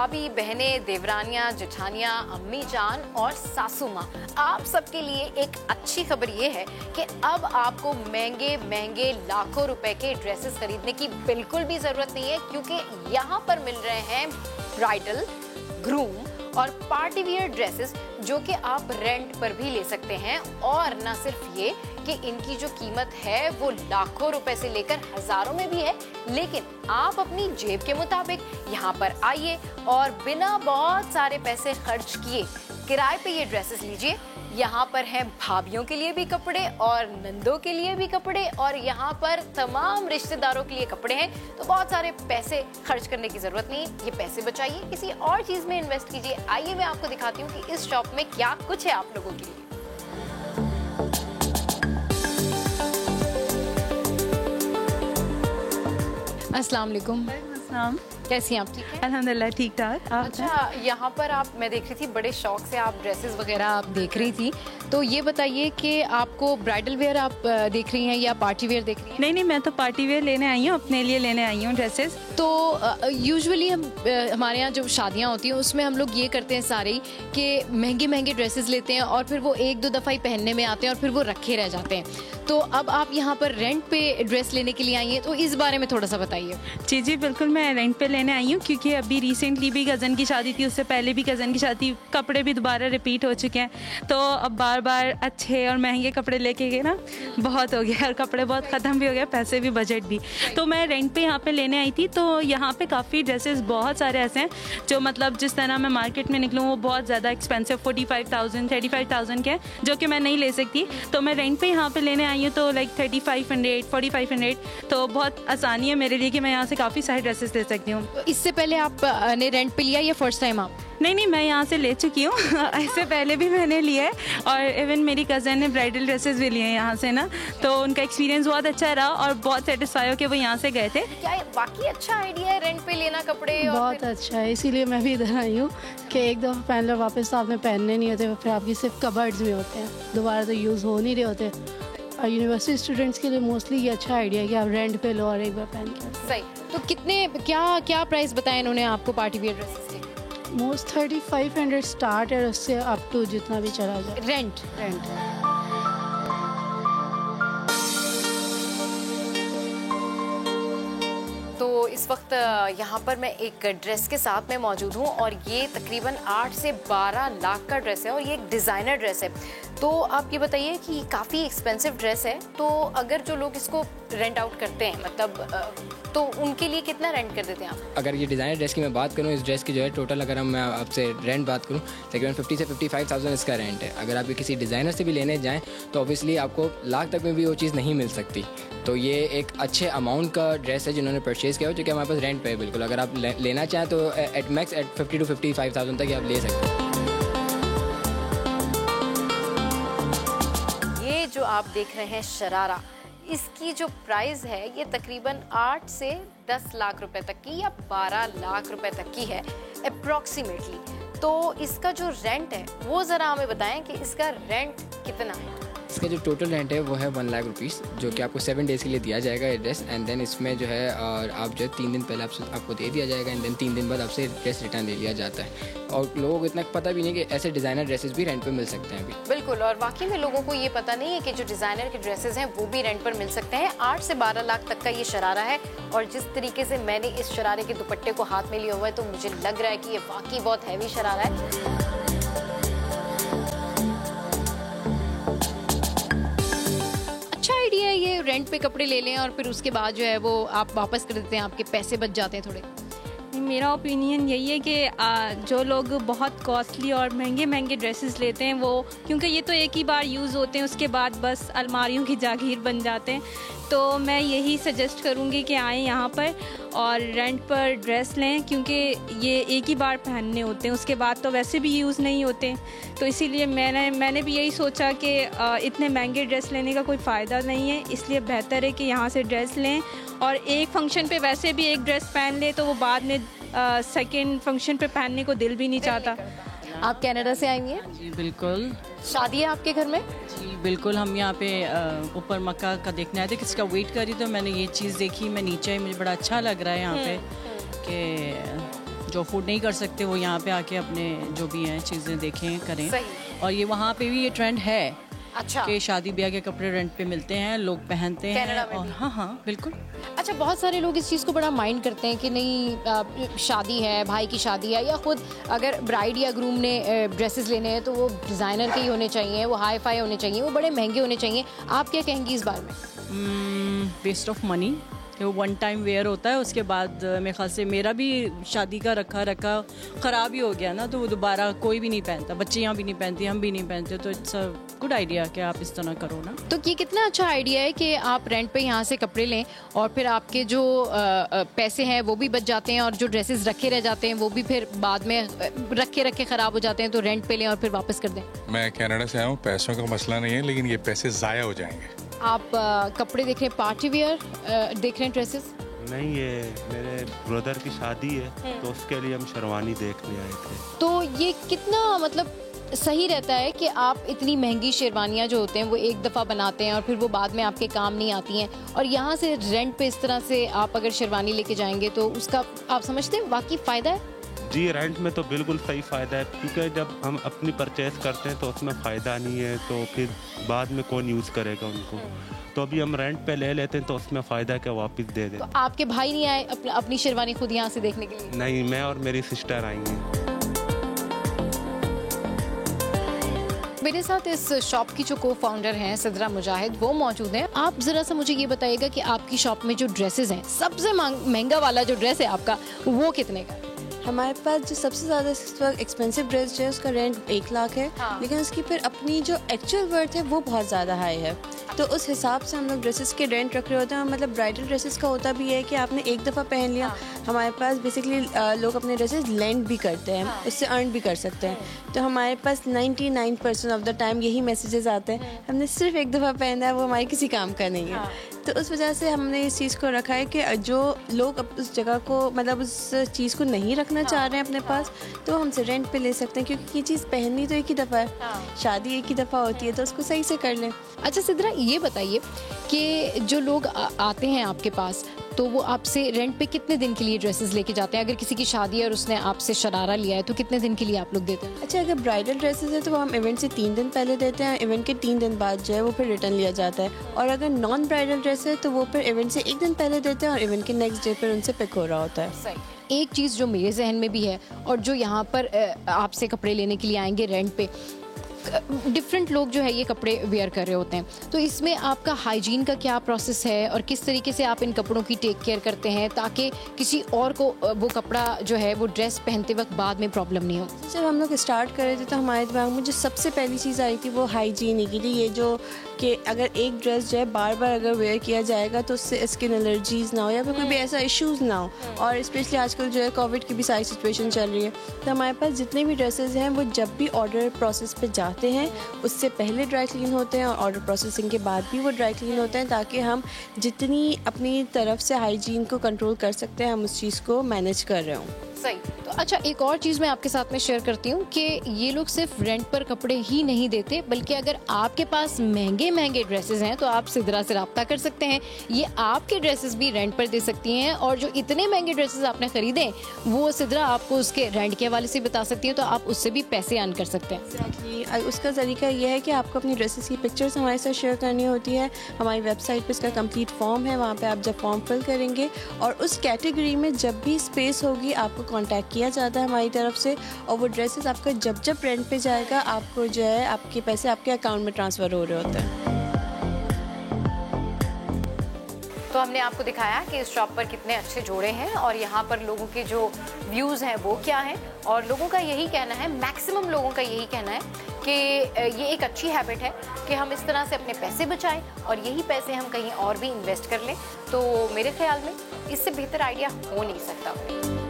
भाभी, बहनें, देवरानियाँ, जेठानियाँ, अम्मी जान और सासू माँ, आप सबके लिए एक अच्छी खबर ये है कि अब आपको महंगे महंगे लाखों रुपए के ड्रेसेस खरीदने की बिल्कुल भी ज़रूरत नहीं है, क्योंकि यहाँ पर मिल रहे हैं ब्राइडल, ग्रूम और पार्टी वियर ड्रेसेस जो कि आप रेंट पर भी ले सकते हैं। और न सिर्फ ये कि इनकी जो कीमत है वो लाखों रुपए से लेकर हजारों में भी है, लेकिन आप अपनी जेब के मुताबिक यहाँ पर आइए और बिना बहुत सारे पैसे खर्च किए किराए पे ये ड्रेसेस लीजिए। यहाँ पर हैं भाभियों के लिए भी कपड़े और नंदों के लिए भी कपड़े और यहाँ पर तमाम रिश्तेदारों के लिए कपड़े हैं, तो बहुत सारे पैसे खर्च करने की जरूरत नहीं। ये पैसे बचाइए, किसी और चीज में इन्वेस्ट कीजिए। आइए मैं आपको दिखाती हूँ कि इस शॉप में क्या कुछ है आप लोगों के लिए। अस्सलाम वालेकुम। कैसी हैं आप? ठीक है, अल्हम्दुलिल्लाह ठीक ठाक। अच्छा, यहाँ पर मैं देख रही थी बड़े शौक से आप ड्रेसेस वगैरह आप देख रही थी, तो ये बताइए कि आपको ब्राइडल वेयर आप देख रही हैं या पार्टी वेयर देख रही हैं? नहीं, मैं तो पार्टी वेयर लेने आई हूँ, अपने लिए लेने आई हूँ ड्रेसेस। तो यूजुअली हमारे यहाँ जो शादियाँ होती हैं उसमें हम लोग ये करते हैं सारे ही कि महंगे महंगे ड्रेसेस लेते हैं और फिर वो एक दो दफ़ा ही पहनने में आते हैं और फिर वो रखे रह जाते हैं। तो अब आप यहाँ पर रेंट पे ड्रेस लेने के लिए आई हैं, तो इस बारे में थोड़ा सा बताइए। जी बिल्कुल, मैं रेंट पे लेने आई हूँ क्योंकि अभी रिसेंटली भी कज़न की शादी थी, उससे पहले भी कज़न की शादी, कपड़े भी दोबारा रिपीट हो चुके हैं, तो अब बार बार अच्छे और महंगे कपड़े लेके गए ना, बहुत हो गया और कपड़े बहुत ख़त्म भी हो गए, पैसे भी, बजट भी। तो मैं रेंट पे यहाँ पे लेने आई थी, तो यहाँ पे काफ़ी ड्रेसेस बहुत सारे ऐसे हैं जो मतलब जिस तरह मैं मार्केट में निकलूँ वो बहुत ज़्यादा एक्सपेंसिव 45,000 35,000 के हैं, जो कि मैं नहीं ले सकती। तो मैं रेंट पे यहाँ पे लेने आई हूँ तो लाइक 3500 4500, तो बहुत आसानी है मेरे लिए कि मैं यहाँ से काफ़ी सारे ड्रेसेस ले सकती हूँ। तो इससे पहले आपने रेंट पे लिया या फर्स्ट टाइम आप? नहीं, मैं यहाँ से ले चुकी हूँ इससे पहले भी मैंने लिया है और इवन मेरी कज़न ने ब्राइडल ड्रेसेस भी लिए हैं यहाँ से ना, तो उनका एक्सपीरियंस बहुत अच्छा रहा और बहुत सेटिस्फाई हो कि वो यहाँ से गए थे। क्या बाकी अच्छा आइडिया है रेंट पे लेना कपड़े? बहुत अच्छा है, इसीलिए मैं भी इधर आई हूँ कि एक दफ़ा पहन लो, वापस तो आपने पहनने नहीं होते, फिर आपकी सिर्फ कबर्ड्स में होते हैं, दोबारा तो यूज़ हो नहीं रहे होते। और यूनिवर्सिटी स्टूडेंट्स के लिए मोस्टली ये अच्छा आइडिया है कि आप रेंट पे लो और एक बार पहन के। सही। तो कितने क्या प्राइस बताया इन्होंने आपको पार्टी वियर ड्रेसेस के? मोस्ट 3500 स्टार्ट है, उससे अप टू जितना भी चला जाए। रेंट तो इस वक्त यहाँ पर मैं एक ड्रेस के साथ में मौजूद हूँ और ये तकरीबन 8 से 12 लाख का ड्रेस है और ये एक डिज़ाइनर ड्रेस है। तो आप ये बताइए कि काफ़ी एक्सपेंसिव ड्रेस है, तो अगर जो लोग इसको रेंट आउट करते हैं मतलब तो उनके लिए कितना रेंट कर देते हैं आप? अगर ये डिज़ाइनर ड्रेस की मैं बात करूँ, इस ड्रेस की जो है टोटल अगर मैं आपसे रेंट बात करूँ तकरीबन 50 से 55,000 इसका रेंट है। अगर आप किसी डिज़ाइनर से भी लेने जाएँ तो ऑब्वियसली आपको लाख तक में भी वो चीज़ नहीं मिल सकती। तो ये एक अच्छे अमाउंट का ड्रेस है जिन्होंने परचेज़ किया हो, जो कि हमारे पास रेंट पे है बिल्कुल। अगर आप लेना चाहें तो एट मैक्स 50 to 55,000 तक आप ले सकते हैं। ये जो आप देख रहे हैं शरारा, इसकी जो प्राइस है ये तकरीबन 8 से 10 लाख रुपए तक की या 12 लाख रुपए तक की है अप्रॉक्सीमेटली। तो इसका जो रेंट है वो ज़रा हमें बताएं कि इसका रेंट कितना है? इसका जो टोटल रेंट है वो है 1 लाख रुपीज़, जो कि आपको 7 डेज़ के लिए दिया जाएगा ये ड्रेस। एंड देन इसमें जो है और आप जो है 3 दिन पहले आपको दे दिया जाएगा एंड देन 3 दिन बाद आपसे ड्रेस रिटर्न ले लिया जाता है। और लोगों को इतना पता भी नहीं कि ऐसे डिज़ाइनर ड्रेसेस भी रेंट पे मिल सकते हैं अभी। बिल्कुल, और बाकी में लोगों को ये पता नहीं है कि जो डिज़ाइनर के ड्रेसेस हैं वो भी रेंट पर मिल सकते हैं। 8 से 12 लाख तक का ये शरारा है और जिस तरीके से मैंने इस शरारे के दुपट्टे को हाथ में लिया हुआ है तो मुझे लग रहा है कि ये वाकई बहुत हैवी शरारा है। आइडिया है ये रेंट पे कपड़े ले लें और फिर उसके बाद जो है वो आप वापस कर देते हैं, आपके पैसे बच जाते हैं थोड़े। मेरा ओपिनियन यही है कि जो लोग बहुत कॉस्टली और महंगे महंगे ड्रेसेस लेते हैं वो, क्योंकि ये तो एक ही बार यूज़ होते हैं, उसके बाद बस अलमारियों की जागीर बन जाते हैं। तो मैं यही सजेस्ट करूँगी कि आएँ यहाँ पर और रेंट पर ड्रेस लें, क्योंकि ये एक ही बार पहनने होते हैं, उसके बाद तो वैसे भी यूज़ नहीं होते। तो इसीलिए मैंने भी यही सोचा कि इतने महंगे ड्रेस लेने का कोई फ़ायदा नहीं है, इसलिए बेहतर है कि यहाँ से ड्रेस लें और एक फंक्शन पे वैसे भी एक ड्रेस पहन ले तो वो बाद में सेकेंड फंक्शन पे पहनने को दिल भी नहीं चाहता। आप कनाडा से आई हैं? जी बिल्कुल। शादी है आपके घर में? जी बिल्कुल, हम यहाँ पे ऊपर मक्का का देखने आए थे, किसका वेट करी तो मैंने ये चीज़ देखी, मैं नीचे आई, मुझे बड़ा अच्छा लग रहा है यहाँ पे कि जो अफोर्ड नहीं कर सकते वो यहाँ पे आके अपने जो भी हैं चीज़ें देखें करें। सही। और ये वहाँ पे भी ये ट्रेंड है अच्छा कि शादी ब्याह के कपड़े रेंट पे मिलते हैं, लोग पहनते हैं। कनाडा में और भी? हाँ बिल्कुल। अच्छा, बहुत सारे लोग इस चीज़ को बड़ा माइंड करते हैं कि नहीं शादी है, भाई की शादी है, या खुद अगर ब्राइड या ग्रूम ने ड्रेसेस लेने हैं तो वो डिज़ाइनर के ही होने चाहिए, वो हाई फाई होने चाहिए, वो बड़े महंगे होने चाहिए। आप क्या कहेंगी इस बारे में? वेस्ट ऑफ मनी, वो वन टाइम वेयर होता है, उसके बाद मेरे ख्याल से मेरा भी शादी का रखा ख़राब ही हो गया ना, तो वो दोबारा कोई भी नहीं पहनता, बच्चे यहाँ भी नहीं पहनती, हम भी नहीं पहनते, तो इट्स अ गुड आइडिया कि आप इस तरह करो ना। तो ये कितना अच्छा आइडिया है कि आप रेंट पे यहाँ से कपड़े लें और फिर आपके जो पैसे हैं वो भी बच जाते हैं, और जो ड्रेसेस रखे रह जाते हैं वो भी फिर बाद में रखे ख़राब हो जाते हैं, तो रेंट पे लें और फिर वापस कर दें। मैं कनाडा से आया हूँ, पैसों का मसला नहीं है, लेकिन ये पैसे ज़ाया हो जाएंगे। आप कपड़े देख रहे हैं, पार्टी वियर देख रहे हैं, ड्रेसेस? नहीं, ये मेरे ब्रदर की शादी है तो उसके लिए हम शेरवानी देखने आए थे। तो ये कितना मतलब सही रहता है कि आप इतनी महंगी शेरवानियाँ जो होते हैं वो एक दफ़ा बनाते हैं और फिर वो बाद में आपके काम नहीं आती हैं, और यहाँ से रेंट पे इस तरह से आप अगर शेरवानी लेके जाएंगे तो उसका आप समझते हैं वाकई फ़ायदा है? जी, रेंट में तो बिल्कुल सही फ़ायदा है, क्योंकि जब हम अपनी परचेज़ करते हैं तो उसमें फ़ायदा नहीं है, तो फिर बाद में कौन यूज़ करेगा उनको। तो अभी हम रेंट पे ले लेते हैं तो उसमें फ़ायदा क्या, वापस दे दें। तो आपके भाई नहीं आए अपनी शेरवानी खुद यहाँ से देखने के लिए? नहीं, मैं और मेरी सिस्टर आएंगे। मेरे साथ इस शॉप की जो को फाउंडर हैं सिद्रा मुजाहिद, वो मौजूद हैं। आप ज़रा सा मुझे ये बताइएगा कि आपकी शॉप में जो ड्रेसेस हैं, सबसे महंगा वाला जो ड्रेस है आपका, वो कितने का? हमारे पास जो सबसे ज़्यादा इस वक्त एक्सपेंसिव ड्रेस है उसका रेंट 1 लाख है। हाँ। लेकिन उसकी फिर अपनी जो एक्चुअल वर्थ है वो बहुत ज़्यादा हाई है, तो उस हिसाब से हम लोग ड्रेसेस के रेंट रख रहे होते हैं। मतलब ब्राइडल ड्रेसेस का होता भी है कि आपने एक दफ़ा पहन लिया। हमारे पास बेसिकली लोग अपने ड्रेसेस लेंड भी करते हैं, उससे अर्न भी कर सकते हैं। तो हमारे पास 99% ऑफ द टाइम यही मैसेजेस आते हैं, हमने सिर्फ एक दफ़ा पहना है, वो हमारे किसी काम का नहीं है। तो उस वजह से हमने इस चीज़ को रखा है कि जो लोग उस जगह को मतलब उस चीज़ को नहीं रखना चाह रहे हैं अपने पास, तो हमसे रेंट पे ले सकते हैं, क्योंकि ये चीज़ पहननी तो एक ही दफ़ा है, शादी एक ही दफ़ा होती है, तो उसको सही से कर लें। अच्छा सिद्रा, ये बताइए कि जो लोग आते हैं आपके पास, तो वो आपसे रेंट पे कितने दिन के लिए ड्रेसेस लेके जाते हैं? अगर किसी की शादी है और उसने आपसे शरारा लिया है तो कितने दिन के लिए आप लोग देते हैं? अच्छा, अगर ब्राइडल ड्रेसेस है तो वो हम इवेंट से 3 दिन पहले देते हैं, इवेंट के 3 दिन बाद जो है वो फिर रिटर्न लिया जाता है। और अगर नॉन ब्राइडल ड्रेस है तो वो फिर इवेंट से 1 दिन पहले देते हैं और इवेंट के नेक्स्ट डे पर उनसे पिक हो रहा होता है। सही। एक चीज़ जो मेरे जहन में भी है, और जो यहाँ पर आपसे कपड़े लेने के लिए आएंगे रेंट पे, डिफरेंट लोग जो है ये कपड़े वेयर कर रहे होते हैं, तो इसमें आपका हाइजीन का क्या प्रोसेस है और किस तरीके से आप इन कपड़ों की टेक केयर करते हैं ताकि किसी और को वो कपड़ा जो है वो ड्रेस पहनते वक्त बाद में प्रॉब्लम नहीं हो? जब हम लोग स्टार्ट कर रहे थे तो हमारे दिमाग में जो सबसे पहली चीज़ आई थी वो हाइजीन ही थी। ये जो कि अगर एक ड्रेस जो है बार बार अगर वेयर किया जाएगा तो उससे स्किन एलर्जीज़ ना हो या फिर कोई भी ऐसा इश्यूज़ ना हो। और स्पेशली आजकल जो है कोविड की भी सारी सिचुएशन चल रही है, तो हमारे पास जितने भी ड्रेसेस हैं वो जब भी ऑर्डर प्रोसेस पे जाते हैं उससे पहले ड्राई क्लीन होते हैं और ऑर्डर प्रोसेसिंग के बाद भी वो ड्राई क्लीन होते हैं, ताकि हम जितनी अपनी तरफ से हाइजीन को कंट्रोल कर सकते हैं हम उस चीज़ को मैनेज कर रहे हों। सही। तो अच्छा, एक और चीज़ मैं आपके साथ में शेयर करती हूँ कि ये लोग सिर्फ रेंट पर कपड़े ही नहीं देते, बल्कि अगर आपके पास महंगे महंगे ड्रेसेस हैं तो आप सिद्रा से रब्ता कर सकते हैं, ये आपके ड्रेसेस भी रेंट पर दे सकती हैं, और जो इतने महंगे ड्रेसेस आपने खरीदे वो सिद्रा आपको उसके रेंट के हवाले से बता सकती है, तो आप उससे भी पैसे अर्न कर सकते हैं। एग्जैक्टली, उसका तरीका यह है कि आपको अपनी ड्रेसेस की पिक्चर्स हमारे साथ शेयर करनी होती है। हमारी वेबसाइट पर इसका कंप्लीट फॉर्म है, वहाँ पर आप जब फॉर्म फिल करेंगे और उस कैटेगरी में जब भी स्पेस होगी आपको कॉन्टैक्ट किया जाता है हमारी तरफ से, और वो ड्रेसेस आपका जब जब रेंट पे जाएगा आपको जो है आपके पैसे आपके अकाउंट में ट्रांसफ़र हो रहे होते हैं। तो हमने आपको दिखाया कि इस शॉप पर कितने अच्छे जोड़े हैं और यहाँ पर लोगों के जो व्यूज़ हैं वो क्या हैं, और लोगों का यही कहना है, मैक्सिमम लोगों का यही कहना है कि ये एक अच्छी हैबिट है कि हम इस तरह से अपने पैसे बचाएं और यही पैसे हम कहीं और भी इन्वेस्ट कर लें। तो मेरे ख्याल में इससे बेहतर आइडिया हो नहीं सकता।